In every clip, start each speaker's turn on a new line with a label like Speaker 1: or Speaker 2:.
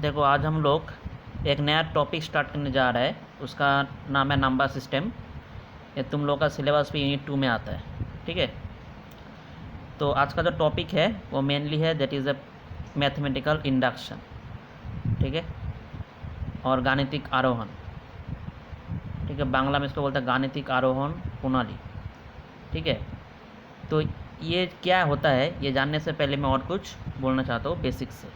Speaker 1: देखो आज हम लोग एक नया टॉपिक स्टार्ट करने जा रहा है, उसका नाम है नंबर सिस्टम। ये तुम लोग का सिलेबस भी यूनिट 2 में आता है, ठीक है। तो आज का जो टॉपिक है वो मेनली है that is a mathematical induction, ठीक है, और गाणितिक आरोहण, ठीक है। बांग्ला में इसको बोलते हैं गाणितिक आरोहण प्रणाली, ठीक है। तो ये क्या होता है ये जानने से पहले मैं और कुछ बोलना चाहता हूँ बेसिक से,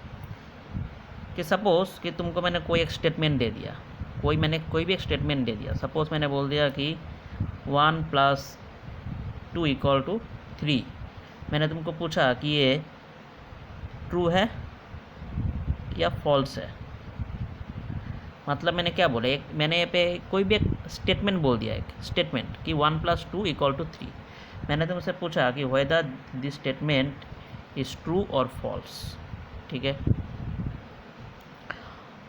Speaker 1: कि सपोज़ कि तुमको मैंने कोई एक स्टेटमेंट दे दिया, कोई भी एक स्टेटमेंट दे दिया। सपोज़ मैंने बोल दिया कि 1 + 2 = 3। मैंने तुमको पूछा कि ये ट्रू है या फॉल्स है। मतलब मैंने क्या बोला, मैंने यहाँ पे कोई भी एक स्टेटमेंट बोल दिया, एक स्टेटमेंट कि 1 + 2 = 3। मैंने तुमसे पूछा कि whether this statement is true और फॉल्स, ठीक है।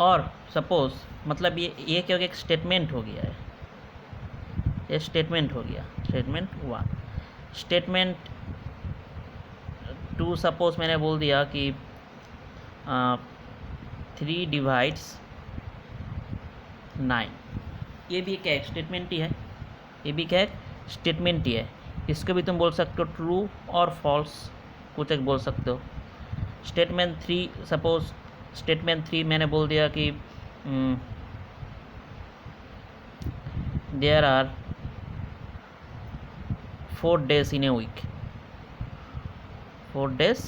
Speaker 1: और सपोज़ मतलब ये क्या हो गया, एक स्टेटमेंट हो गया है, ये स्टेटमेंट हो गया, स्टेटमेंट 1। स्टेटमेंट 2 सपोज़ मैंने बोल दिया कि 3 / 9। ये भी क्या है, स्टेटमेंट ही है, ये भी क्या है, स्टेटमेंट ही है। इसको भी तुम बोल सकते हो ट्रू और फॉल्स, कुछ एक बोल सकते हो। स्टेटमेंट 3 सपोज़ स्टेटमेंट 3 मैंने बोल दिया कि there are 4 days in a week, 4 days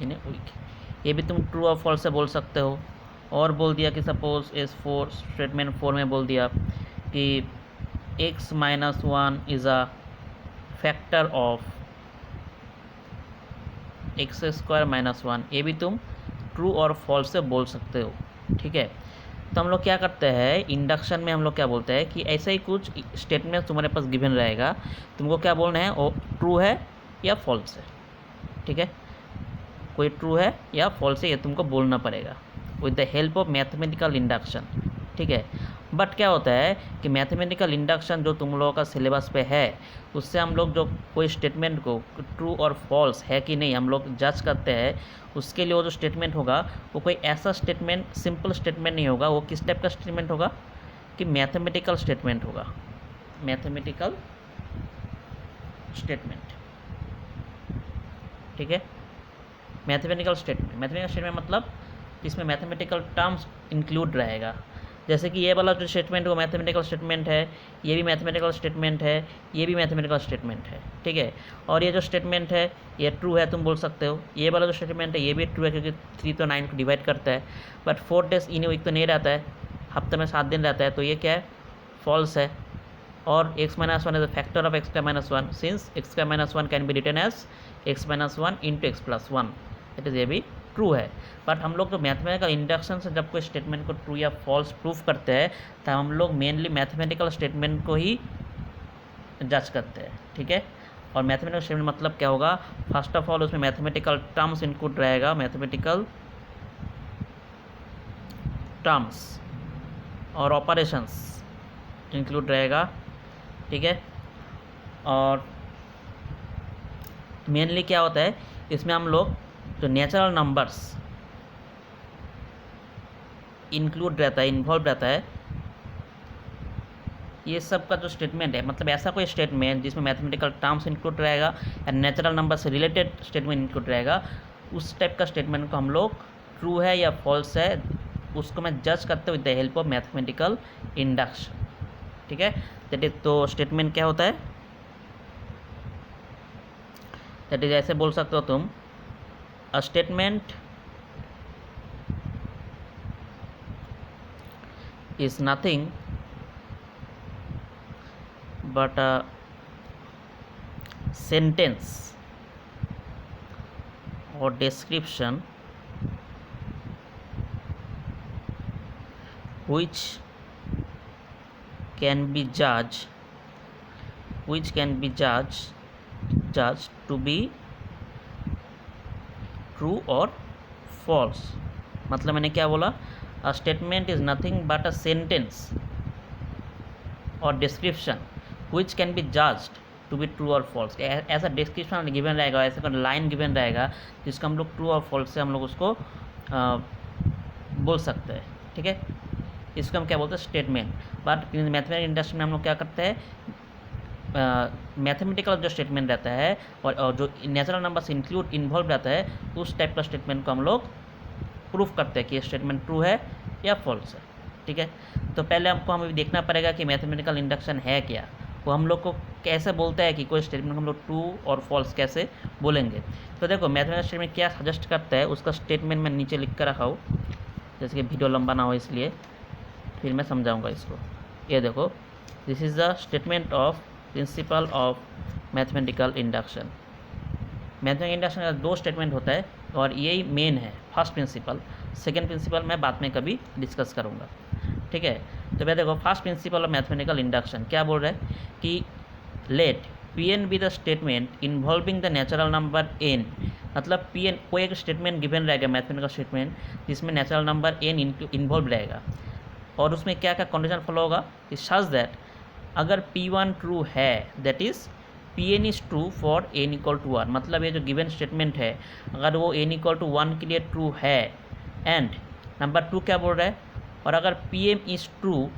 Speaker 1: in a week। ये भी तुम ट्रू और फॉल्स से बोल सकते हो। और बोल दिया कि सपोज़ स्टेटमेंट 4 में बोल दिया कि x - 1 is a factor of x² - 1। ये भी तुम ट्रू और फॉल्स से बोल सकते हो, ठीक है। तो हम लोग क्या करते हैं इंडक्शन में, हम लोग क्या बोलते हैं कि ऐसा ही कुछ स्टेटमेंट तुम्हारे पास गिवन रहेगा, तुमको क्या बोलना है, वो ट्रू है या फॉल्स है, ठीक है। कोई ट्रू है या फॉल्स है ये तुमको बोलना पड़ेगा with the help of mathematical induction, ठीक है। बट क्या होता है कि मैथमेटिकल इंडक्शन जो तुम लोगों का सिलेबस पे है, उससे हम लोग जो कोई स्टेटमेंट को ट्रू और फॉल्स है कि नहीं हम लोग जज करते हैं, उसके लिए वो जो स्टेटमेंट होगा वो कोई ऐसा स्टेटमेंट, सिंपल स्टेटमेंट नहीं होगा। वो किस टाइप का स्टेटमेंट होगा कि मैथमेटिकल स्टेटमेंट होगा, मैथमेटिकल स्टेटमेंट, ठीक है। मैथमेटिकल स्टेटमेंट मतलब इसमें मैथमेटिकल टर्म्स इंक्लूड रहेगा। जैसे कि ये वाला जो स्टेटमेंट वो मैथमेटिकल स्टेटमेंट है, ये भी मैथमेटिकल स्टेटमेंट है, ये भी मैथमेटिकल स्टेटमेंट है, ठीक है। और ये जो स्टेटमेंट है ये ट्रू है तुम बोल सकते हो। ये वाला जो स्टेटमेंट है ये भी ट्रू है क्योंकि 3 तो 9 को डिवाइड करता है। बट 4 days इन वीक तो नहीं रहता है, हफ्ते में 7 दिन रहता है, तो ये क्या है, फॉल्स है। और x - 1 is a factor of x² - 1 since x² - 1 can be written as x - 1 × x + 1, it is ये भी ट्रू है। बट हम लोग जो मैथमेटिकल इंडक्शन से जब कोई स्टेटमेंट को ट्रू या फॉल्स प्रूफ करते हैं तब हम लोग मेनली मैथमेटिकल स्टेटमेंट को ही जज करते हैं, ठीक है। और मैथमेटिकल स्टेटमेंट मतलब क्या होगा, फर्स्ट ऑफ ऑल उसमें मैथमेटिकल टर्म्स इंक्लूड रहेगा, मैथमेटिकल टर्म्स और ऑपरेशंस इंक्लूड रहेगा, ठीक है। और मेनली क्या होता है इसमें हम लोग जो नेचुरल नंबर्स इंक्लूड रहता है, इन्वॉल्व रहता है, ये सब का जो स्टेटमेंट है, मतलब ऐसा कोई स्टेटमेंट जिसमें मैथमेटिकल टर्म्स इंक्लूड रहेगा या नेचुरल नंबर से रिलेटेड स्टेटमेंट इंक्लूड रहेगा, उस टाइप का स्टेटमेंट को हम लोग ट्रू है या फॉल्स है उसको मैं जज करते with the help of mathematical induction, ठीक है। दैट इज, तो स्टेटमेंट क्या होता है, दैट इज ऐसे बोल सकते हो तुम, a statement is nothing but a sentence or description which can be judged to be true or false। मतलब मैंने क्या बोला, a statement is nothing but a sentence or description which can be judged to be true or false। ऐसा description given रहेगा, ऐसा कोई line given रहेगा जिसका हम लोग ट्रू और फॉल्स से हम लोग उसको बोल सकते हैं, ठीक है। इसको हम क्या बोलते हैं, स्टेटमेंट। बट मैथमेटिकल इंडक्शन में हम लोग क्या करते हैं, मैथमेटिकल जो स्टेटमेंट रहता है और जो नेचुरल नंबर्स इन्वॉल्व रहता है, उस टाइप का स्टेटमेंट को हम लोग प्रूफ करते हैं कि ये स्टेटमेंट ट्रू है या फॉल्स है, ठीक है। तो पहले हमको हमें देखना पड़ेगा कि मैथमेटिकल इंडक्शन है क्या, वो हम लोग को कैसे बोलता है कि कोई स्टेटमेंट हम लोग ट्रू और फॉल्स कैसे बोलेंगे। तो देखो मैथमेटिकल स्टेटमेंट क्या सजेस्ट करता है, उसका स्टेटमेंट मैं नीचे लिख कर रखा हूँ, जैसे कि वीडियो लंबा ना हो इसलिए फिर मैं समझाऊंगा इसको। ये देखो, this is the statement of principal of mathematical induction. Mathematical induction का 2 स्टेटमेंट होता है और यही मेन है, फर्स्ट प्रिंसिपल। सेकेंड प्रिंसिपल मैं बाद में कभी डिस्कस करूँगा, ठीक है। तो मैं देखो first principle of mathematical induction क्या बोल रहा है कि let P N be the statement involving the natural number n. मतलब पी एन कोई एक स्टेटमेंट गिवन रहेगा, मैथमेटिकल स्टेटमेंट जिसमें नेचुरल नंबर एन इन्वॉल्व रहेगा, और उसमें क्या क्या कंडीशन फॉलो होगा कि सच दैट अगर P1 ट्रू है, that is Pn is true for n equal to 1। मतलब ये जो गिवन स्टेटमेंट है अगर वो n इक्वल टू 1 के लिए ट्रू है, एंड नंबर 2 क्या बोल रहा है, और अगर Pm इज़ ट्रू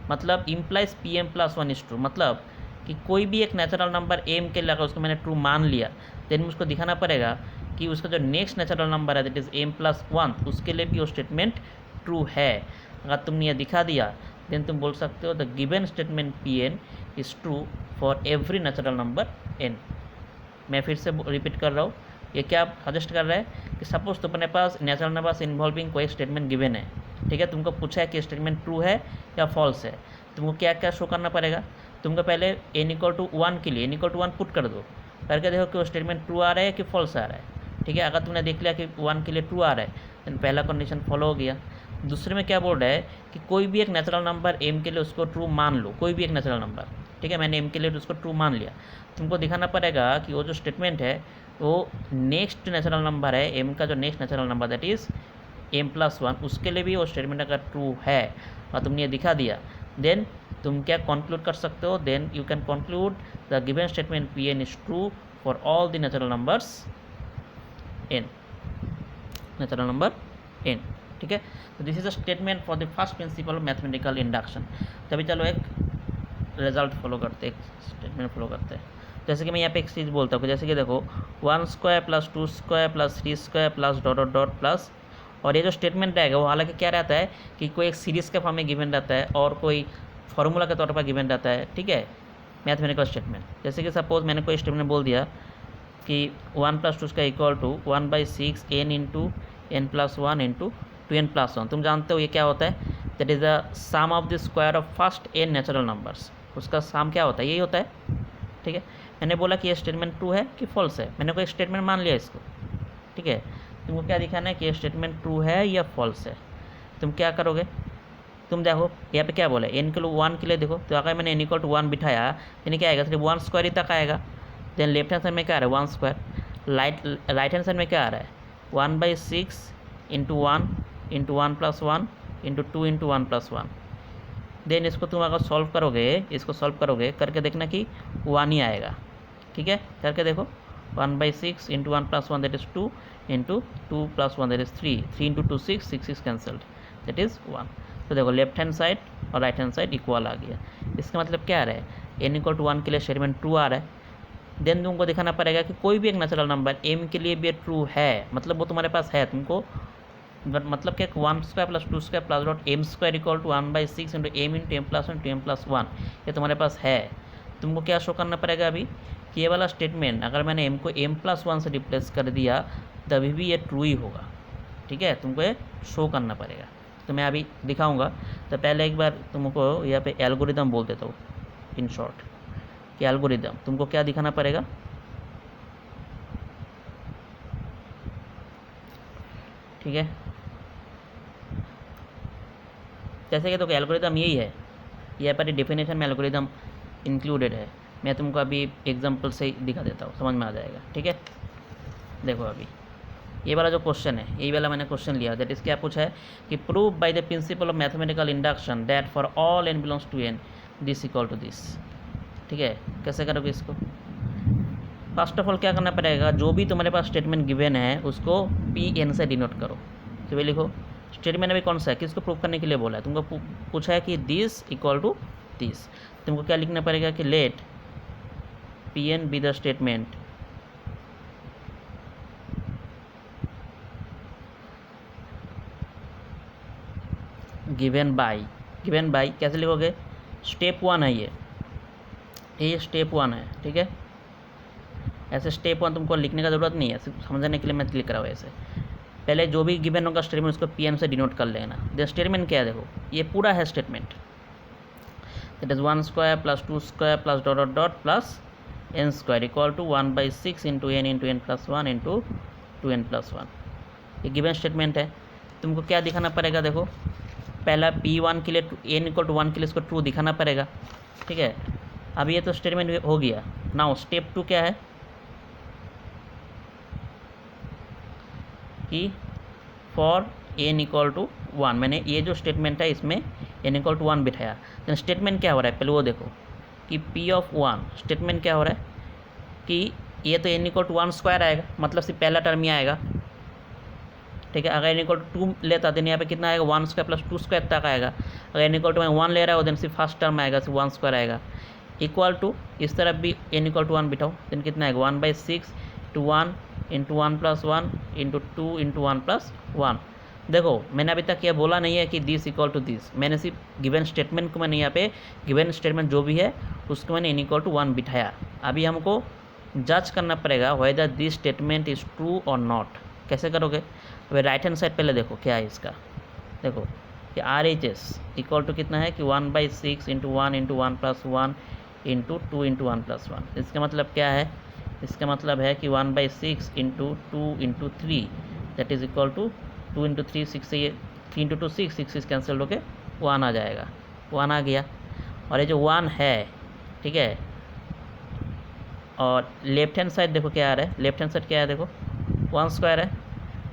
Speaker 1: मतलब implies Pm plus 1 is true. मतलब कि कोई भी एक नेचुरल नंबर m के लिए अगर उसको मैंने ट्रू मान लिया, देन मुझको दिखाना पड़ेगा कि उसका जो नेक्स्ट नेचुरल नंबर है दैट इज़ m प्लस 1, उसके लिए भी वो स्टेटमेंट ट्रू है। अगर तुमने ये दिखा दिया देन तुम बोल सकते हो the given statement Pn is true for every natural number n। मैं फिर से रिपीट कर रहा हूँ, ये क्या सजेस्ट कर रहा है कि सपोज तुम्हारे पास नेचुरल नंबर्स इन्वॉल्विंग कोई स्टेटमेंट गिवन है, ठीक है। तुमको पूछा है कि स्टेटमेंट ट्रू है या फॉल्स है, तुमको क्या क्या शो करना पड़ेगा। तुमको पहले n इक्वल टू 1 के लिए n इक्वल टू 1 पुट कर दो, करके देखो कि वो स्टेटमेंट ट्रू आ रहा है कि फॉल्स आ रहा है, ठीक है। अगर तुमने देख लिया कि 1 के लिए ट्रू आ रहा है देन पहला कंडीशन फॉलो हो गया। दूसरे में क्या बोल रहा है कि कोई भी एक नेचुरल नंबर m के लिए उसको ट्रू मान लो, कोई भी एक नेचुरल नंबर, ठीक है। मैंने m के लिए उसको ट्रू मान लिया, तुमको दिखाना पड़ेगा कि वो जो स्टेटमेंट है वो नेक्स्ट नेचुरल नंबर है m का, जो next natural number that is m plus 1, उसके लिए भी वो स्टेटमेंट अगर ट्रू है और तुमने ये दिखा दिया, देन तुम क्या कंक्लूड कर सकते हो, then you can conclude the given statement Pn is true for all the natural numbers n, natural number n, ठीक है। तो this is a statement for the first principle of mathematical induction. तभी चलो एक result follow करते हैं, एक statement follow करते हैं। जैसे कि मैं यहाँ पे एक चीज़ बोलता हूँ, जैसे कि देखो 1 square plus 2 square plus 3 square plus dot dot dot plus, और ये जो स्टेटमेंट रहेगा वो हालांकि क्या रहता है कि कोई एक सीरीज़ के फॉर्म में गिवन रहता है और कोई फार्मूला के तौर पर गिवन रहता है, ठीक है, मैथमेटिकल स्टेटमेंट। जैसे कि सपोज मैंने कोई स्टेटमेंट बोल दिया कि 1 प्लस 2 का equal to 1/6 n into n plus 1 into 2n plus 1। तुम जानते हो ये क्या होता है, that is the sum of the square of first n natural numbers. उसका सम क्या होता है, यही होता है, ठीक है। मैंने बोला कि ये स्टेटमेंट ट्रू है कि फॉल्स है, मैंने कोई स्टेटमेंट मान लिया इसको, ठीक है। तुमको क्या दिखाना है कि ये स्टेटमेंट ट्रू है या फॉल्स है। तुम क्या करोगे, तुम देखो यहाँ पे क्या बोला है n के लिए 1 के लिए, देखो तो अगर मैंने n इक्वल टू 1 बिठाया यानी क्या आएगा, सिर्फ 1 स्क्वायर ही तक आएगा। देन लेफ्ट हैंड साइड में क्या आ रहा है 1 स्क्वायर, राइट हैंड साइड में क्या आ रहा है 1/6 into 1 into 1 plus 1 into 2 into 1 plus 1। Then इसको तुम अगर सॉल्व करोगे, इसको सॉल्व करोगे करके देखना कि 1 ही आएगा, ठीक है। करके देखो 1/6 into 1 plus 1 that is 2 into 2 plus 1 that is 3, 3 into 2 6, 6 cancelled that is 1। तो देखो लेफ्ट हैंड साइड और राइट हैंड साइड इक्वल आ गया। इसका मतलब क्या आ रहा है, n इक्वल टू 1 के लिए स्टेटमेंट ट्रू आ रहा है। देन तुमको दिखाना पड़ेगा कि कोई भी एक नेचुरल नंबर m के लिए भी ट्रू है, मतलब वो तुम्हारे पास है। तुमको मतलब क्या 1 square plus 2 square plus dot m square equal to 1/6 into m into m plus 1 into m plus 1, ये तुम्हारे पास है। तुमको क्या शो करना पड़ेगा अभी कि ये वाला स्टेटमेंट अगर मैंने m को m प्लस 1 से रिप्लेस कर दिया तभी भी ये ट्रू ही होगा, ठीक है। तुमको ये शो करना पड़ेगा, तो मैं अभी दिखाऊंगा। तो पहले एक बार तुमको यहाँ पे एल्गोरिदम बोल देता हूँ इन शॉर्ट कि एल्गोरिदम तुमको क्या दिखाना पड़ेगा, ठीक है। जैसे कि तो एल्गोरिदम यही है, यहाँ पर डेफिनेशन में एल्गोरिदम इंक्लूडेड है। मैं तुमको अभी एग्जांपल से दिखा देता हूँ, समझ में आ जाएगा, ठीक है। देखो अभी ये वाला जो क्वेश्चन है, यही वाला मैंने क्वेश्चन लिया, दैट इज़ क्या पूछा है कि prove by the principle of mathematical induction that for all n belongs to n this equal to this, ठीक है। कैसे करोगे इसको, फर्स्ट ऑफ ऑल क्या करना पड़ेगा, जो भी तुम्हारे पास स्टेटमेंट गिवन है उसको Pn से डिनोट करो। तो वे लिखो स्टेटमेंट अभी कौन सा है, किसको प्रूव करने के लिए बोला है, तुमको पूछा है कि दिस इक्वल टू दिस, तुमको क्या लिखना पड़ेगा कि let P N be the statement given by कैसे लिखोगे, स्टेप 1 है ये स्टेप 1 है, ठीक है। ऐसे स्टेप 1 तुमको लिखने का ज़रूरत नहीं है, सिर्फ समझने के लिए मैं लिख रहा हूँ। ऐसे पहले जो भी गिवन होगा स्टेटमेंट उसको पी एन से डिनोट कर लेना। द स्टेटमेंट क्या है, देखो ये पूरा है statement, that is 1 square plus 2 square plus dot dot dot plus N square equal to 1/6 into N plus 1 into 2n plus 1। ये गिवन स्टेटमेंट है। तुमको क्या दिखाना पड़ेगा, देखो पहला P1 के लिए n इक्वल टू 1 के लिए इसको ट्रू दिखाना पड़ेगा, ठीक है। अब ये तो स्टेटमेंट हो गया। नाउ स्टेप 2 क्या है कि फॉर n इक्वल टू 1, मैंने ये जो स्टेटमेंट है इसमें n इक्वल टू 1 बिठाया। तो स्टेटमेंट क्या हो रहा है पहले वो देखो कि P ऑफ 1 स्टेटमेंट क्या हो रहा है कि ये तो n इक्वल टू 1 स्क्वायर आएगा, मतलब सिर्फ पहला टर्म ही आएगा, ठीक है। अगर n इक्वल टू 2 लेता देन यहाँ पे कितना आएगा, 1 स्क्वायर प्लस 2 स्क्वायर तक आएगा। अगर n इक्वल टू 1 ले रहा हो देन सिर्फ फर्स्ट टर्म आएगा, सिर्फ 1 स्क्वायर आएगा। इक्वल टू इस तरफ भी n इक्वल टू 1 बिठाओ देन कितना आएगा, 1/6 to 1 into 1 plus 1 into 2 into 1 plus 1। देखो मैंने अभी तक ये बोला नहीं है कि दिस इक्वल टू दिस, मैंने सिर्फ गिवन स्टेटमेंट को मैंने यहाँ पे गिवन स्टेटमेंट जो भी है उसको मैंने n इक्वल टू 1 बिठाया। अभी हमको जज करना पड़ेगा whether this statement is true और नॉट। कैसे करोगे, अभी राइट हैंड साइड पहले देखो क्या है इसका, देखो कि RHS इक्वल टू कितना है कि 1/6 into 1 into 1 plus 1 into 2 into 1 plus 1। इसका मतलब क्या है, इसका मतलब है कि 1/6 into 2 into 3 that is equal to 2 into 3 6 से ये 3 इंटू 2 6 कैंसिल होके 1 आ जाएगा, 1 आ गया। और ये जो 1 है, ठीक है, और लेफ्ट हैंड साइड देखो क्या आ रहा है, लेफ्ट हैंड साइड क्या है, देखो 1 स्क्वायर है,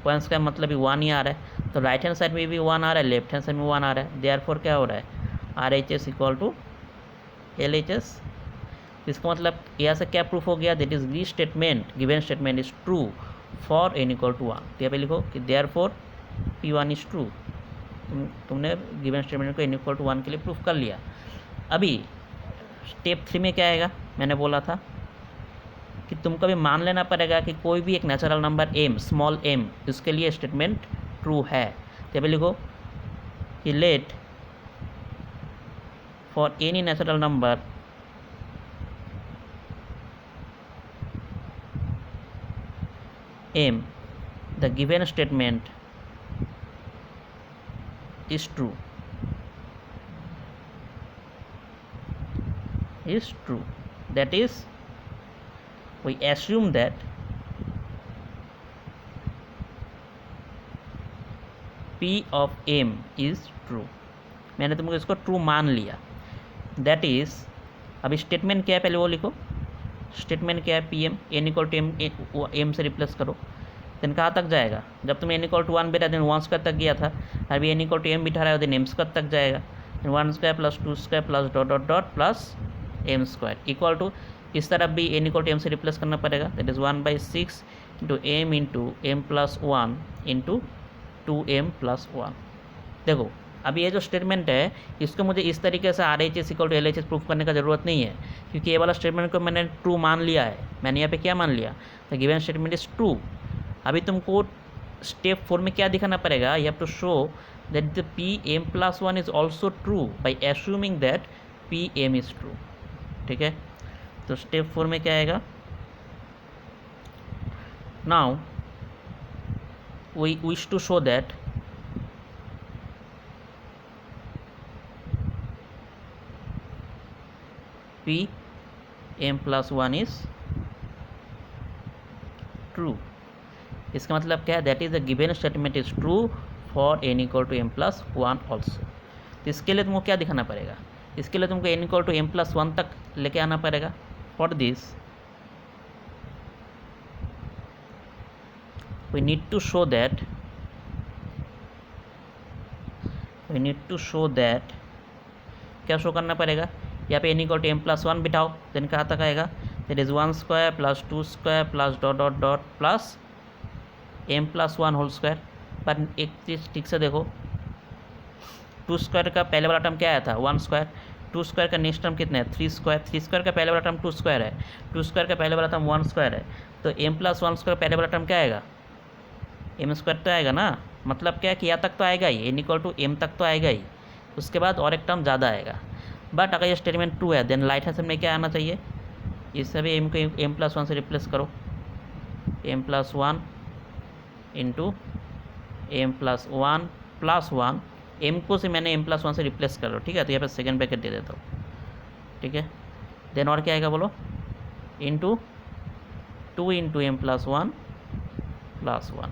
Speaker 1: 1 स्क्वायर मतलब भी 1 ही आ रहा है। तो राइट हैंड साइड में भी 1 आ रहा है, लेफ्ट हैंड साइड में 1 आ रहा है, देयरफॉर क्या हो रहा है RHS इक्वल टू LHS। इसका मतलब यहाँ से क्या प्रूफ हो गया, that is this statement given statement is true for n equal to 1। तो यहाँ पे लिखो कि देयरफॉर P1 इज ट्रू। तुमने गिवन स्टेटमेंट को n इक्वल टू 1 के लिए प्रूफ कर लिया। अभी स्टेप 3 में क्या आएगा, मैंने बोला था कि तुमको भी मान लेना पड़ेगा कि कोई भी एक natural number m small m इसके लिए स्टेटमेंट ट्रू है। तो यहाँ लिखो कि let for any natural number m the given statement is true, that is we assume that P of m is true। मैंने तुमको इसको ट्रू मान लिया, दैट इज़ अभी स्टेटमेंट क्या है पहले वो लिखो। स्टेटमेंट क्या है, PM n equal to m से रिप्लेस करो, देन कहाँ तक जाएगा, जब तुम n इक्वल टू 1 बिठा देन 1 स्क्वायर तक गया था, अभी n इक्वल टू m बिठा रहा है देन m स्क्वायर तक जाएगा, 1 square plus 2 square plus dot dot dot plus m square equal to इस तरफ भी n इक्वल टू m से रिप्लेस करना पड़ेगा, that is 1/6 into m plus 1 into 2m plus 1। देखो अभी ये जो स्टेटमेंट है इसको मुझे इस तरीके से RHS equal to LHS proof करने का ज़रूरत नहीं है, क्योंकि ये वाला स्टेटमेंट को मैंने ट्रू मान लिया है। मैंने यहाँ पे क्या मान लिया, the given statement is true. अभी तुमको स्टेप 4 में क्या दिखाना पड़ेगा, you have to show that the PM plus 1 is also true by assuming that PM is true, ठीक है। तो स्टेप 4 में क्या आएगा, now we wish to show that PM plus 1 is true. इसका मतलब क्या है, that is the given statement is true for n equal to m plus 1 also. तो इसके लिए तुमको क्या दिखाना पड़ेगा, इसके लिए तुमको n equal to m plus 1 तक लेके आना पड़ेगा। For this we need to show that क्या शो करना पड़ेगा, यहाँ पे n equal to m plus 1 बिठाओ, देन कहाँ तक आएगा, that is 1 square plus 2 square plus dot dot dot plus m plus 1 whole square. पर एक चीज़ ठीक से देखो, 2 स्क्वायर का पहले वाला टर्म क्या आया था 1 स्क्वायर, 2 स्क्वायर का नेक्स्ट टर्म कितना है 3 स्क्वायर, 3 स्क्वायर का पहले वाला टर्म 2 स्क्वायर है, 2 स्क्वायर का पहले वाला टर्म 1 स्क्वायर है, तो m प्लस 1 स्क्वायर पहले वाला टर्म क्या आएगा m स्क्वायर तो आएगा ना। मतलब क्या है कि यहाँ तक तो आएगा ही, n इक्वल टू m तक तो आएगा ही, उसके बाद और एक टर्म ज़्यादा आएगा। बट अगर ये स्टेटमेंट ट्रू है देन राइट हैंड साइड में क्या आना चाहिए, इससे भी m को m प्लस 1 से रिप्लेस करो, m plus 1 into m plus 1 plus 1, m को से मैंने m प्लस 1 से रिप्लेस कर लो, ठीक है। तो यहाँ पे सेकेंड ब्रैकेट दे देता हूँ, ठीक है। देन और क्या आएगा बोलो, into 2 into m plus 1 plus 1।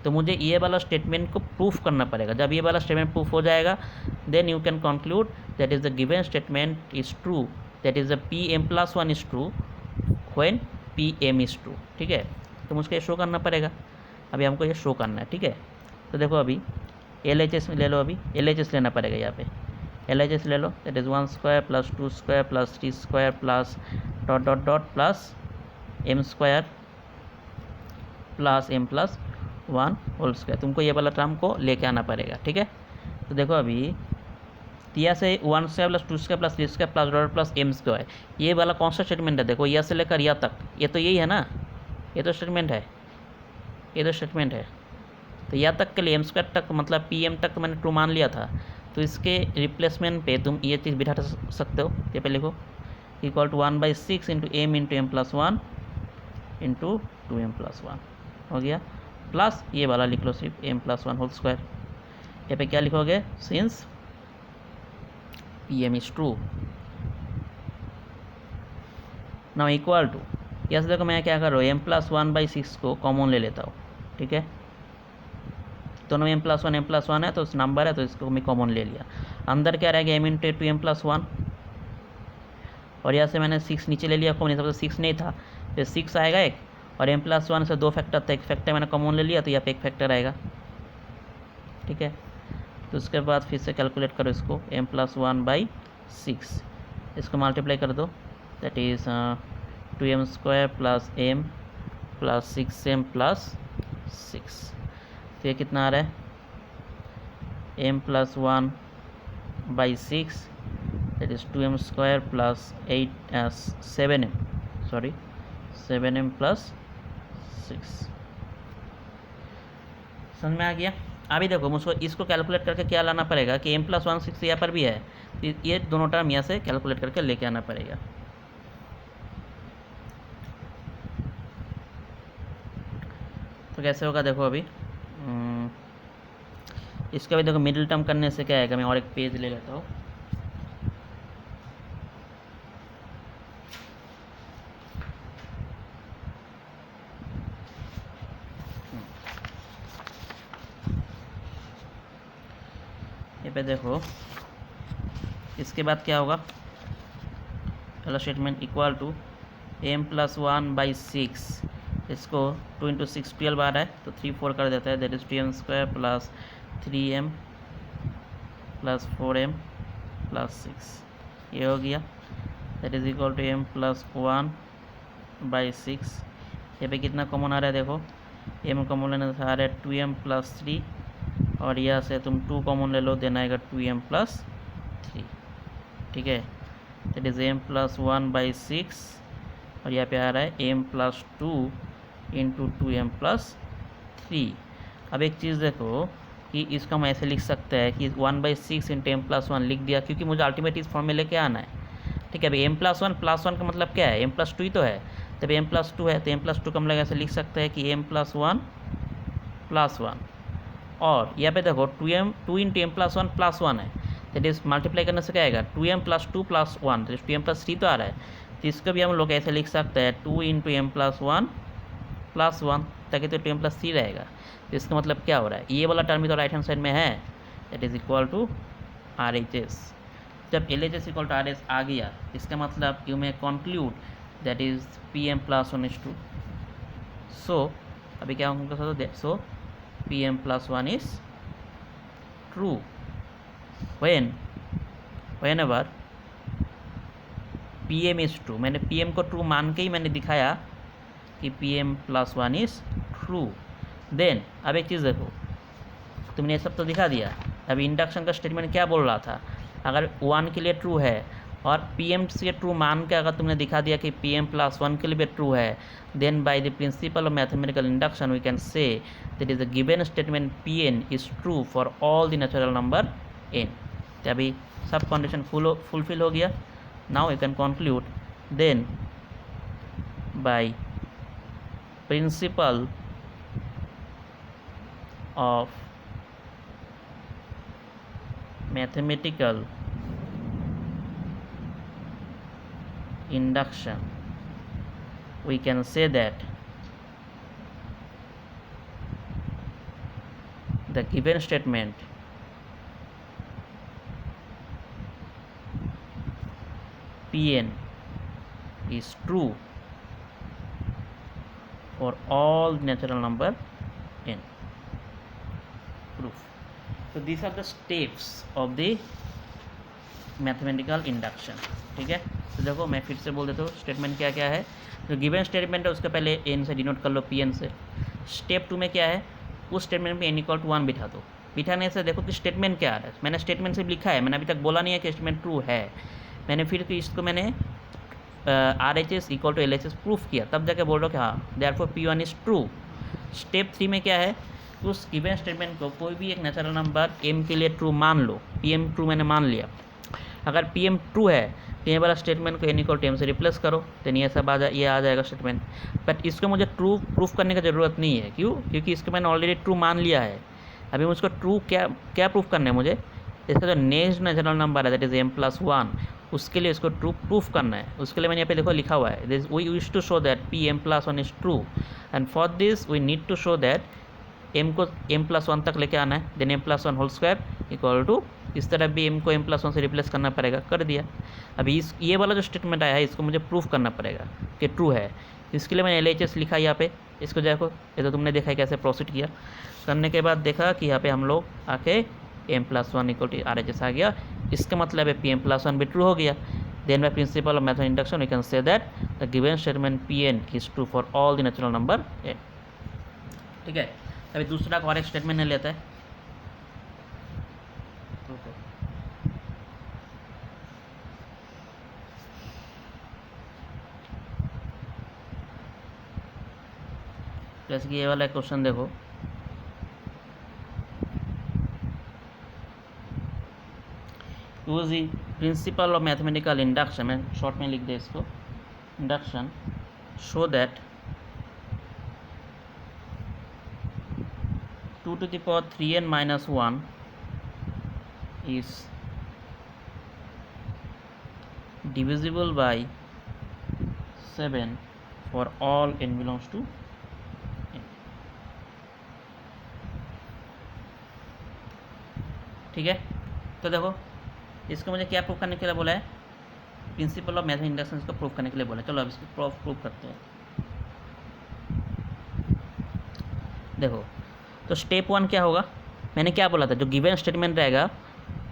Speaker 1: तो मुझे ये वाला स्टेटमेंट को प्रूफ करना पड़ेगा। जब ये वाला स्टेटमेंट प्रूफ हो जाएगा then you can conclude that is the given statement is true, that is the P M plus 1 is true when P M is true, ठीक है। तो मुझको ये शो करना पड़ेगा, अभी हमको ये शो करना है, ठीक है। तो देखो अभी LHS ले लो, अभी LHS लेना पड़ेगा यहाँ पे, LHS ले लो, that is 1 square plus 2 square plus 3 square plus dot dot dot plus m square plus m plus 1 whole square. तुमको ये वाला टर्म को लेके आना पड़ेगा, ठीक है। तो देखो अभी यहाँ से 1 square plus 2 square plus 3 square plus dot plus m square, ये वाला कौन सा स्टेटमेंट है, देखो यहाँ से लेकर यहाँ तक, ये तो यही है ना, ये तो स्टेटमेंट है, ये तो स्टेटमेंट है। तो यहाँ तक के लिए m स्क्वायर तक मतलब pm तक तो मैंने ट्रू मान लिया था, तो इसके रिप्लेसमेंट पे तुम ये चीज़ बिठा सकते हो। ये पे लिखो equal to 1/6 into m plus 1 into 2m plus 1 हो गया, प्लस ये वाला लिख लो सिर्फ m प्लस 1 होल स्क्वायर। यहाँ पे क्या लिखोगे, since pm is true now equal to, yes देखो मैं क्या कर रहा हूँ m प्लस 1/6 को कॉमन ले लेता हूँ, ठीक है। दोनों में m प्लस 1 है तो उस नंबर है तो इसको मैं कॉमन ले लिया। अंदर क्या रहेगा m इंटू 2m प्लस 1, और यहाँ से मैंने 6 नीचे ले लिया कॉमन, सबसे 6 नहीं था तो 6 आएगा एक, और m प्लस 1 से 2 फैक्टर था, एक फैक्टर मैंने कॉमन ले लिया तो यहाँ पे एक फैक्टर आएगा, ठीक है। तो उसके बाद फिर से कैलकुलेट करो इसको, m प्लस 1/6 इसको मल्टीप्लाई कर दो, that is 2m square plus m plus 6m plus 6। तो ये कितना आ रहा है, m plus 1/6 that is 2m square plus 7m plus 6। समझ में आ गया। अभी देखो मुझको इसको कैलकुलेट करके क्या लाना पड़ेगा कि m प्लस 1/6 यहाँ पर भी है, तो ये दोनों टर्म यहाँ से कैलकुलेट करके लेके आना पड़ेगा। तो कैसे होगा देखो अभी, इसका भी देखो मिडिल टर्म करने से क्या आएगा, मैं और एक पेज ले लेता हूँ। ये पे देखो इसके बाद क्या होगा, पहला statement equal to m plus 1/6, इसको 2 इंटू 6 12 आ रहा है तो 3 4 कर देता है, that is 2m square plus 3m plus 4m plus 6, ये हो गया। That is equal to m plus 1/6। यहाँ पे कितना कॉमन आ रहा है देखो, m कॉमन लेने से आ रहा है 2m प्लस 3, और यहाँ से तुम 2 कॉमन ले लो देन आएगा 2m प्लस 3, ठीक है। दैट इज़ m प्लस 1/6, और यहाँ पे आ रहा है m plus 2 into 2m plus 3। अब एक चीज़ देखो कि इसका हम ऐसे लिख सकते हैं कि 1/6 इंटू m प्लस 1 लिख दिया, क्योंकि मुझे अल्टीमेट इस फॉर्म में लेके आना है, ठीक है। अभी m प्लस 1 का मतलब क्या है, m प्लस 2 ही तो है, तब m प्लस 2 है तो m प्लस 2 का हम लोग ऐसे लिख सकते हैं कि m प्लस 1 प्लस 1, और यहाँ पे देखो 2 इंटू m प्लस 1 प्लस 1 है, दैट इज़ मल्टीप्लाई करने से क्या आएगा 2m plus 2 plus 1, that is 2m plus 3 तो आ रहा है, तो इसको भी हम लोग ऐसे लिख सकते हैं 2 इंटू m प्लस 1 प्लस 1, ताकि तो 2m प्लस 3 रहेगा। तो इसका मतलब क्या हो रहा है, ये वाला टर्म भी तो राइट हैंड साइड में है, that is equal to RHS। जब LHS इक्वल टू RHS आ गया इसका मतलब you may conclude that is PM plus 1 is true. So अभी क्या होगा, so PM plus 1 is true whenever PM is true. मैंने PM को ट्रू मान के ही मैंने दिखाया कि PM plus 1 is true. Then अब एक चीज़ देखो, तुमने ये सब तो दिखा दिया। अभी इंडक्शन का स्टेटमेंट क्या बोल रहा था, अगर 1 के लिए ट्रू है और पीएम से ट्रू मान के अगर तुमने दिखा दिया कि पीएम प्लस 1 के लिए भी ट्रू है, then by the principle of mathematical induction we can say that is the given statement PN is true for all the natural number N. तो अभी सब कंडीशन फुलफिल हो गया। Now you can conclude then by principle of mathematical induction we can say that the given statement Pn is true for all natural number n. Proof. So these are the steps of the mathematical induction. ठीक है, तो देखो मैं फिर से बोल देता हूँ स्टेटमेंट क्या क्या है। जो गिवन स्टेटमेंट है उसके पहले n से डिनोट कर लो, Pn से। स्टेप 2 में क्या है, उस स्टेटमेंट में n = 1 बिठा दो। बिठाने से देखो कि स्टेटमेंट क्या आ रहा है। मैंने स्टेटमेंट से लिखा है, मैंने अभी तक बोला नहीं है कि स्टेटमेंट ट्रू है। मैंने फिर इसको मैंने RHS = LHS प्रूफ किया, तब जाके बोल रहा हूँ कि हाँ therefore P1 is true. Step 3 में क्या है, उस गिवन स्टेटमेंट को कोई भी एक नेचुरल नंबर m के लिए ट्रू मान लो। Pm ट्रू मैंने मान लिया। अगर Pm ट्रू है तो ये वाला स्टेटमेंट को n = m से रिप्लेस करो, तो ये सब ये आ जाएगा स्टेटमेंट। बट इसको मुझे ट्रू प्रूफ करने की ज़रूरत नहीं है। क्यों? क्योंकि इसको मैंने ऑलरेडी ट्रू मान लिया है। अभी मुझको ट्रू क्या प्रूफ करना है, मुझे इसका जो नेक्स्ट नेचुरल नंबर है दैट इज़ m+1, उसके लिए इसको ट्रू प्रूफ करना है। उसके लिए मैंने यहाँ पे देखो लिखा हुआ है we use to show that Pm+1 is true, and for this we need to show that m को m+1 तक लेके आना है, देन m+1² = इस तरह भी m को m+1 से रिप्लेस करना पड़ेगा। कर दिया। अभी ये वाला जो स्टेटमेंट आया है इसको मुझे प्रूफ करना पड़ेगा कि ट्रू है। इसके लिए मैंने LHS लिखा यहाँ पे। इसको देखो, ये तो तुमने देखा है कैसे प्रोसीड किया। करने के बाद देखा कि यहाँ पे हम लोग आके m+1 = RHS आ गया। इसका मतलब है Pm+1 भी ट्रू हो गया। Then by principle of mathematical induction we can say that the given statement Pn is true for all the natural number n। ठीक है, अभी दूसरा करेक्ट स्टेटमेंट नहीं लेता है। जैसे कि ये वाला क्वेश्चन देखो, use the principle of mathematical induction, मैं शॉर्ट में लिख दे इसको, induction show that 2⁻³ n - 1 is divisible by 7 for all n belongs to n। ठीक है, तो देखो इसको मुझे क्या प्रूफ करने के लिए बोला है, प्रिंसिपल ऑफ मैथमेटिकल इंडक्शन को प्रूफ करने के लिए बोला है। चलो अब इसको प्रूफ करते हैं। देखो तो स्टेप 1 क्या होगा, मैंने क्या बोला था, जो गिवन स्टेटमेंट रहेगा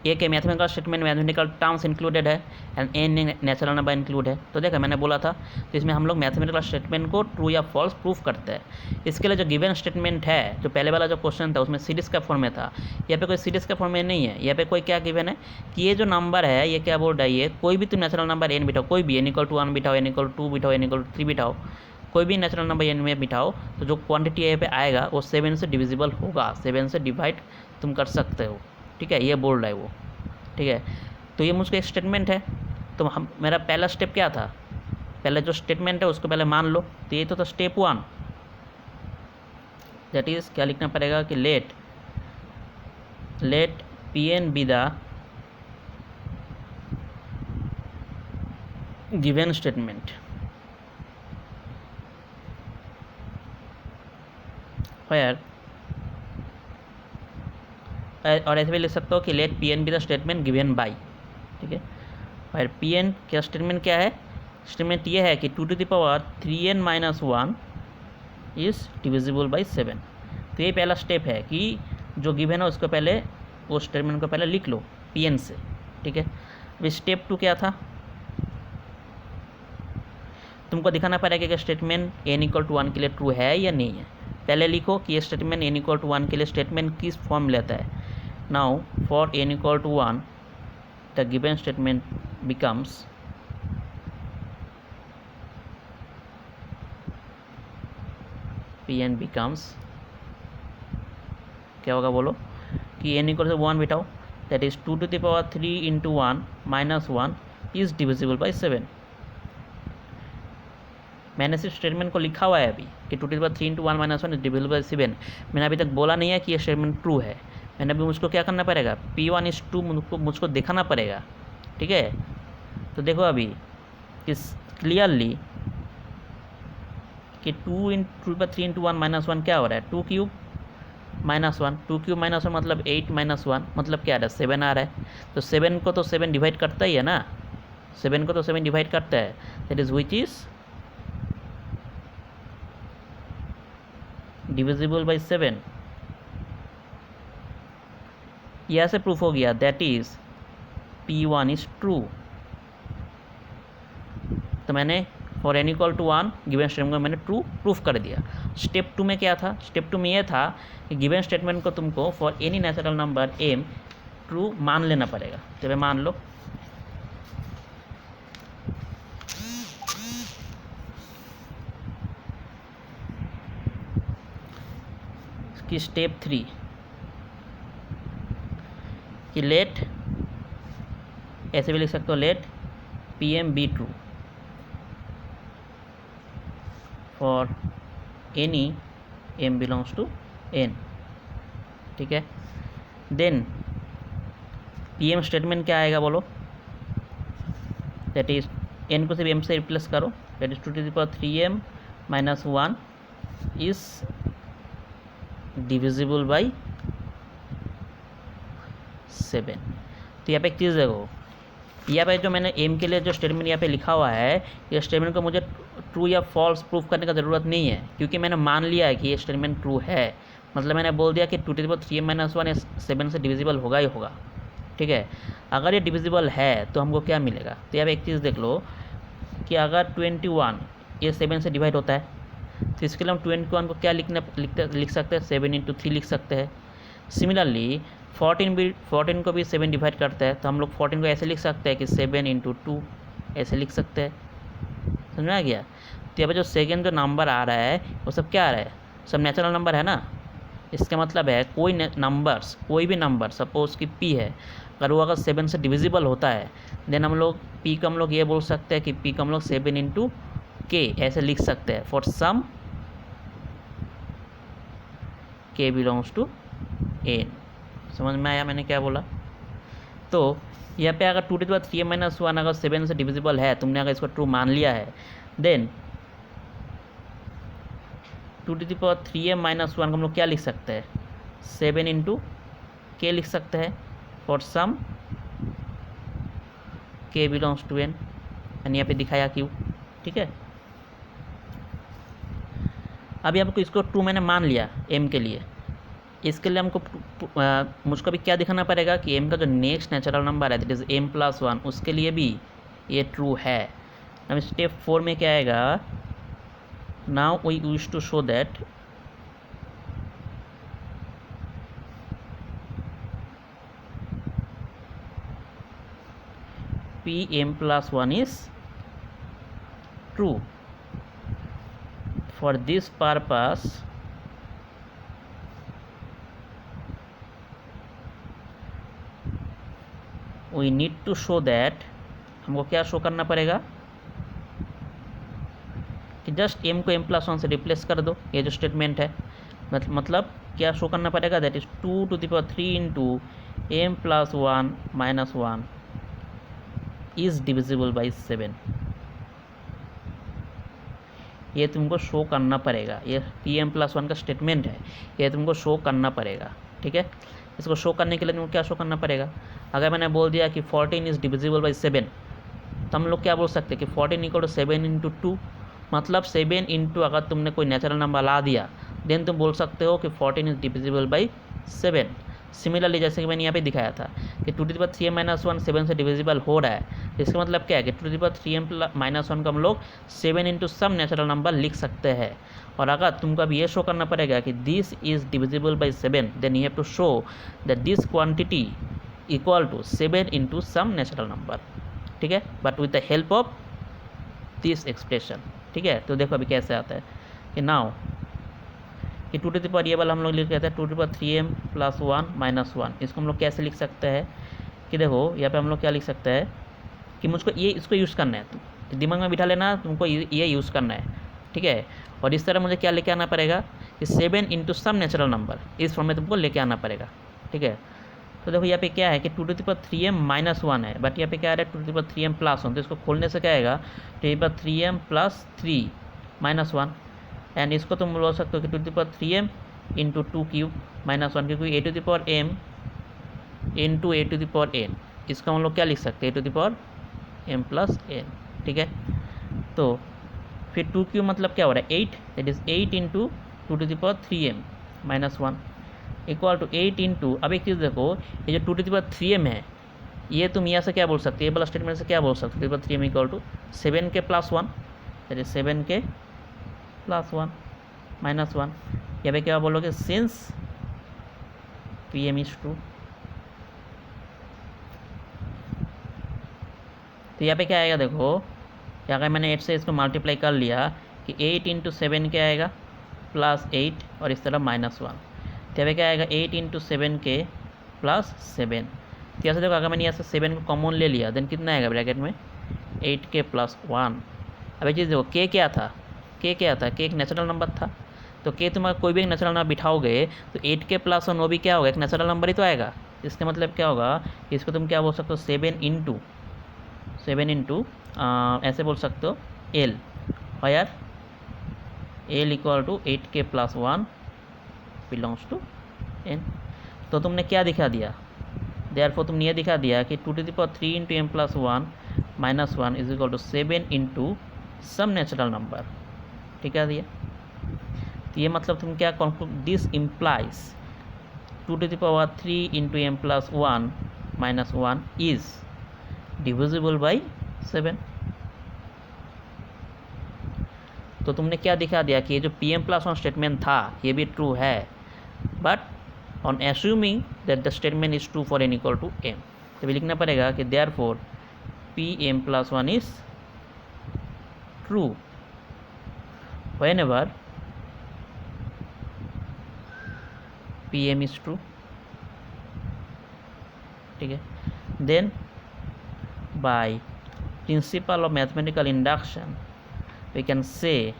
Speaker 1: एक है mathematical statement, mathematical terms included है and n natural number include है। तो देखा मैंने बोला था, तो इसमें हम लोग मैथमेटिकल स्टेटमेंट को ट्रू या फॉल्स प्रूफ करते हैं। इसके लिए जो गिवन स्टेटमेंट है, जो पहले वाला जो क्वेश्चन था उसमें सीरीज़ का फॉर्म में था, यहाँ पे कोई सीरीज़ का फॉर्म में नहीं है। यहाँ पे कोई क्या गिवन है कि ये जो नंबर है ये क्या बोल रहा है, ये कोई भी तुम नेचुरल नंबर n बिठाओ, कोई भी n = 1 बिठाओ, n = 2 बिठाओ, n = 3 बिठाओ, कोई भी नेचुरल नंबर n में बिठाओ, तो जो क्वांटिटी यहाँ पे आएगा वो 7 से डिविजिबल होगा, 7 से डिवाइड तुम कर सकते हो। ठीक है, ये बोल रहा है वो। ठीक है, तो ये मुझको एक स्टेटमेंट है। तो हम मेरा पहला स्टेप क्या था, पहले जो स्टेटमेंट है उसको पहले मान लो। तो ये तो था स्टेप 1, दैट इज़ क्या लिखना पड़ेगा कि let Pn be the given statement फायर, और ऐसे भी लिख सकते हो कि let Pn be the statement given by. ठीक है, और Pn क्या स्टेटमेंट क्या है, स्टेटमेंट ये है कि 2⁻³ n - 1 इज़ डिविजिबल बाई 7। तो ये पहला स्टेप है कि जो गिवन है उसको पहले, वो स्टेटमेंट को पहले लिख लो Pn से। ठीक है, अभी स्टेप 2 क्या था, तुमको दिखाना पड़ेगा कि स्टेटमेंट n = 1 के लिए ट्रू है या नहीं है। पहले लिखो कि ये स्टेटमेंट n इक्वल टू 1 के लिए स्टेटमेंट किस फॉर्म लेता है. Now for n equal to 1 the given statement becomes Pn becomes, क्या होगा बोलो, कि n इक्वल टू 1 बिठाओ, that is 2 to the power 3 into 1 minus 1 is divisible by 7. मैंने सिर्फ स्टेटमेंट को लिखा हुआ है अभी कि 2 to the power 3 into 1 minus 1 is divisible by 7. मैंने अभी तक बोला नहीं है कि ये स्टेटमेंट ट्रू है. मैंने अभी मुझको क्या करना पड़ेगा, P1 इज ट्रू मुझको दिखाना पड़ेगा. ठीक है, तो देखो अभी किस क्लियरली कि 2 इंटू 3 इंटू 1 माइनस 1 क्या हो रहा है, 2 क्यूब माइनस 1. 2 क्यूब माइनस 1 मतलब 8 माइनस 1 मतलब क्या आ रहा है, 7 आ रहा है. तो 7 को तो 7 डिवाइड करता ही है ना, 7 को तो 7 डिवाइड करता है. That is which is divisible by 7. यह से प्रूफ हो गया, that is P1 is true. तो मैंने for n equal to 1 given statement को मैंने ट्रू प्रूफ कर दिया. स्टेप 2 में क्या था, स्टेप 2 में यह था कि गिवन स्टेटमेंट को तुमको for any natural number m true मान लेना पड़ेगा. तो मान लो कि स्टेप 3 कि लेट, ऐसे भी लिख सकते हो, let Pm be true for any m belongs to n. ठीक है, देन Pm स्टेटमेंट क्या आएगा बोलो, दैट इज n को सिर्फ m से रिप्लेस करो, that is 2 to the power 3m minus 1 is divisible by 7. तो यहाँ पे एक चीज़ देखो, यहाँ पे जो मैंने m के लिए जो स्टेटमेंट यहाँ पे लिखा हुआ है, ये स्टेटमेंट को मुझे ट्रू या फॉल्स प्रूफ करने का ज़रूरत नहीं है, क्योंकि मैंने मान लिया है कि ये स्टेटमेंट ट्रू है. मतलब मैंने बोल दिया कि 2 to the power 3m minus 1 7 से डिविजिबल होगा ही होगा. ठीक है, अगर ये डिविजिबल है तो हमको क्या मिलेगा. तो यहाँ पे एक चीज़ देख लो कि अगर 21 ये 7 से डिवाइड होता है, तो इसके लिए हम 21 को क्या लिख सकते हैं, 7 इंटू 3 लिख सकते हैं. सिमिलरली 14 को भी 7 डिवाइड करता है, तो हम लोग 14 को ऐसे लिख सकते हैं कि 7 इंटू 2 ऐसे लिख सकते हैं. समझ में आ गया. तो यहाँ पे जो सेकेंड जो नंबर आ रहा है वो सब क्या आ रहा है, सब नेचुरल नंबर है ना. इसका मतलब है कोई भी नंबर सपोज कि P है, अगर वो अगर 7 से डिविजिबल होता है, देन हम लोग P को हम लोग ये बोल सकते हैं कि P को हम लोग 7 इंटू K ऐसे लिख सकते हैं for some K belongs to n. समझ में आया मैंने क्या बोला. तो यहाँ पे अगर 2 to the power 3m minus 1 अगर 7 से डिविजिबल है, तुमने अगर इसको ट्रू मान लिया है, then 2 to the power 3m minus 1 को हम लोग क्या लिख सकते हैं, 7 इंटू K लिख सकते हैं for some K belongs to n. मैंने यहाँ पे दिखाया क्यों. ठीक है, अभी आपको इसको ट्रू मैंने मान लिया m के लिए. इसके लिए मुझको भी क्या दिखाना पड़ेगा कि m का जो नेक्स्ट नेचुरल नंबर है दैट इज m प्लस 1, उसके लिए भी ये ट्रू है. अब स्टेप 4 में क्या आएगा, now we wish to show that Pm plus 1 is true. For this purpose we need to show that, हमको क्या शो करना पड़ेगा कि जस्ट m को m प्लस 1 से रिप्लेस कर दो. ये जो स्टेटमेंट है मतलब क्या शो करना पड़ेगा, that is 2 to the power 3 into m plus 1 minus 1 is divisible by 7. ये तुमको शो करना पड़ेगा. ये Pm प्लस 1 का स्टेटमेंट है, ये तुमको शो करना पड़ेगा. ठीक है, इसको शो करने के लिए तुमको क्या शो करना पड़ेगा. अगर मैंने बोल दिया कि 14 इज़ डिविजिबल बाई 7, तो हम लोग क्या बोल सकते हैं कि 14 इक्वल टू 7 इंटू 2, मतलब 7 इंटू अगर तुमने कोई नेचुरल नंबर ला दिया, देन तुम बोल सकते हो कि 14 इज़ डिविजिबल बाई 7. सिमिलरली जैसे कि मैंने यहाँ पे दिखाया था कि 2^3m-1 7 से डिविजिबल हो रहा है, इसका मतलब क्या है कि 2^3m-1 को हम लोग 7 इंटू सम नेचुरल नंबर लिख सकते हैं। और अगर तुमको अब ये शो करना पड़ेगा कि this is divisible by 7, then you have to show that this quantity equal to 7 into some natural number, ठीक है, but with the help of this expression, ठीक है। तो देखो अभी कैसे आता है कि नाउ कि 2 ये वाला हम लोग लिख कहते हैं 2^3m+1 इसको हम लोग कैसे लिख सकते हैं कि देखो यहाँ पे हम लोग क्या लिख सकते हैं कि मुझको ये इसको यूज़ करना है, तुम दिमाग में बिठा लेना, तुमको ये यूज़ करना है, ठीक है। और इस तरह मुझे क्या लेके आना पड़ेगा कि 7 इंटू सम नेचुरल नंबर, इस फॉर्म में तुमको लेके आना पड़ेगा, ठीक है। तो देखो यहाँ पे क्या है कि 2^3m-1 है, बट यहाँ पे क्या आ रहा है 2^3m+1, तो इसको खोलने से क्या आएगा 2^3m+3-1, एंड इसको तुम बोल सकते हो कि 2^3m इंटू 2^3-1, क्योंकि a⁴m इंटू a⁴n, इसका हम लोग क्या लिख सकते हैं a⁴m+n, ठीक है। तो फिर 2³ मतलब क्या हो रहा है 8, that is 8 into 2^3m-1 equal to 8 into, अब एक चीज़ देखो, ये जो 2^3m है ये तुम यहाँ से क्या बोल सकते हो, ये वाला स्टेटमेंट से क्या बोल सकते हो 2^3m equal to 7k+1, that is 7k+1 -1, यहाँ पे क्या बोलोगे सिंस pm इज ट्रू। तो यहाँ पे क्या आएगा देखो, अगर मैंने 8 से इसको मल्टीप्लाई कर लिया कि 8 इंटू 7 क्या आएगा +8 और इस तरह -1, तो यहाँ पे क्या आएगा 8 इंटू 7k +7। तो यहाँ से देखो अगर मैंने यहाँ से 7 को कॉमन ले लिया देन कितना आएगा ब्रैकेट में 8k+1। अब ये चीज़ देखो k क्या था, k एक नेचुरल नंबर था, तो k तुम कोई भी एक नेचुरल नंबर बिठाओगे तो 8k+1 वो भी क्या होगा एक नेचुरल नंबर ही तो आएगा। इसका मतलब क्या होगा, इसको तुम क्या बोल सकते हो 7 इंटू ऐसे बोल सकते हो l, where l equal to 8k+1 belongs to n। तो तुमने क्या दिखा दिया, देयरफॉर तुमने ये दिखा दिया कि 2^3 into m+1 -1 is equal to 7 into some natural number, ठीक है दिया। तो ये मतलब तुम क्या conclude, this implies 2^3 into m+1 -1 is divisible by 7। तो तुमने क्या दिखा दिया कि ये जो pm+1 स्टेटमेंट था ये भी ट्रू है, but on assuming that the statement is true for n equal to m, तो भी लिखना पड़ेगा कि therefore pm+1 is true whenever pm is true, ठीक है। Then by principle of mathematical induction we can say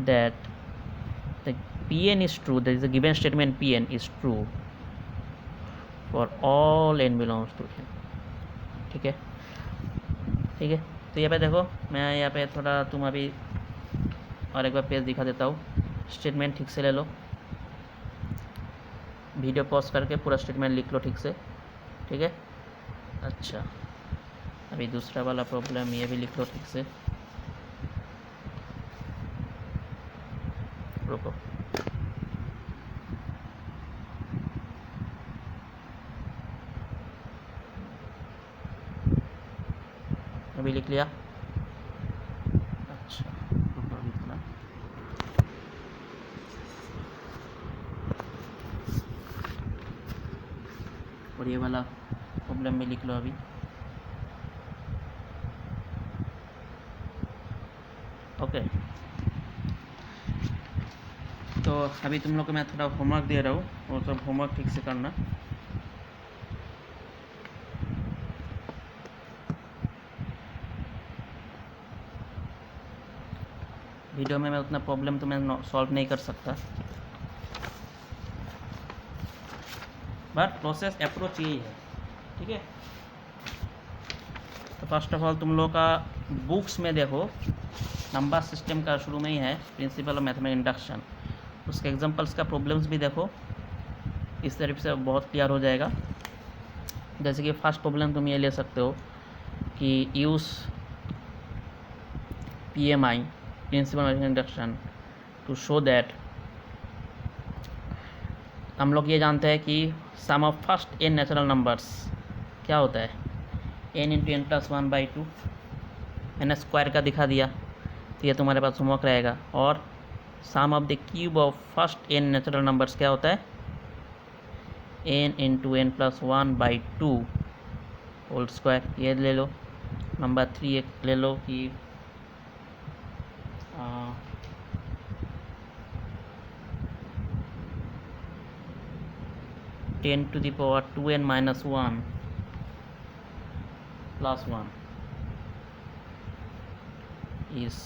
Speaker 1: that the Pn is true, that is the given statement Pn is true for all n belongs to n, ठीक है। तो यहाँ पे देखो मैं यहाँ पे थोड़ा तुम अभी और एक बार पेज दिखा देता हूँ, स्टेटमेंट ठीक से ले लो, वीडियो पॉज करके पूरा स्टेटमेंट लिख लो ठीक से, ठीक है। अच्छा अभी दूसरा वाला प्रॉब्लम ये भी लिख लो ठीक से, रुको अभी लिख लिया। अच्छा रुको अभी थोड़ा, और ये वाला प्रॉब्लम भी लिख लो अभी, ओके। तो अभी तुम लोग को मैं थोड़ा होमवर्क दे रहा हूँ, और सब होमवर्क ठीक से करना। वीडियो में मैं उतना प्रॉब्लम तो मैं सॉल्व नहीं कर सकता, बट प्रोसेस अप्रोच यही है, ठीक है। तो फर्स्ट ऑफ ऑल तुम लोग का बुक्स में देखो नंबर सिस्टम का शुरू में ही है प्रिंसिपल ऑफ मैथमेटिकल इंडक्शन, उसके एग्जांपल्स का प्रॉब्लम्स भी देखो, इस तरफ से बहुत क्लियर हो जाएगा। जैसे कि फर्स्ट प्रॉब्लम तुम ये ले सकते हो कि use PMI principle of mathematical induction to show that हम लोग ये जानते हैं कि sum of first n natural numbers क्या होता है, n इंटू एन प्लस 1/2। मैंने स्क्वायर का दिखा दिया, तो ये तुम्हारे पास होमवर्क रहेगा। और sum of the cube of first n natural numbers क्या होता है, n into N plus 1/2 whole square. ये ले लो। नंबर 3 एक ले लो कि 10⁻²n - 1 plus 1 is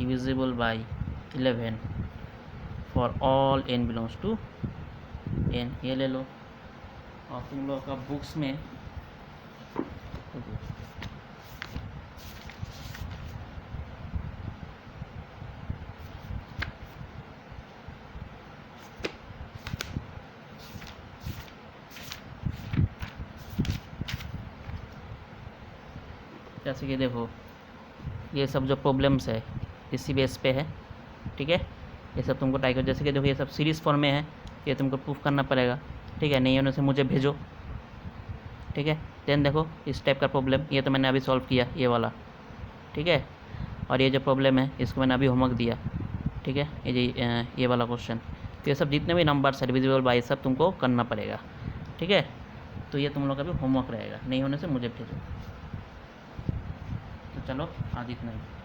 Speaker 1: divisible by 11 for all n belongs to n। ये ले लो। और तुम लोग का बुक्स में जैसे कि देखो, ये सब जो प्रॉब्लम्स है इसी बेस पे है, ठीक है। ये सब तुमको टाइप, जैसे कि देखो ये सब सीरीज़ फॉर्म में है, ये तुमको प्रूफ करना पड़ेगा, ठीक है। नहीं होने से मुझे भेजो, ठीक है। देन देखो इस टाइप का प्रॉब्लम, ये तो मैंने अभी सॉल्व किया ये वाला, ठीक है। और ये जो प्रॉब्लम है इसको मैंने अभी होमवर्क दिया, ठीक है। ये वाला क्वेश्चन, तो ये सब जितने भी नंबर्स है डिविजिबल बाई सब तुमको करना पड़ेगा, ठीक है। तो ये तुम लोग का भी होमवर्क रहेगा, नहीं होने से मुझे भेजो। तो चलो आज इतना ही।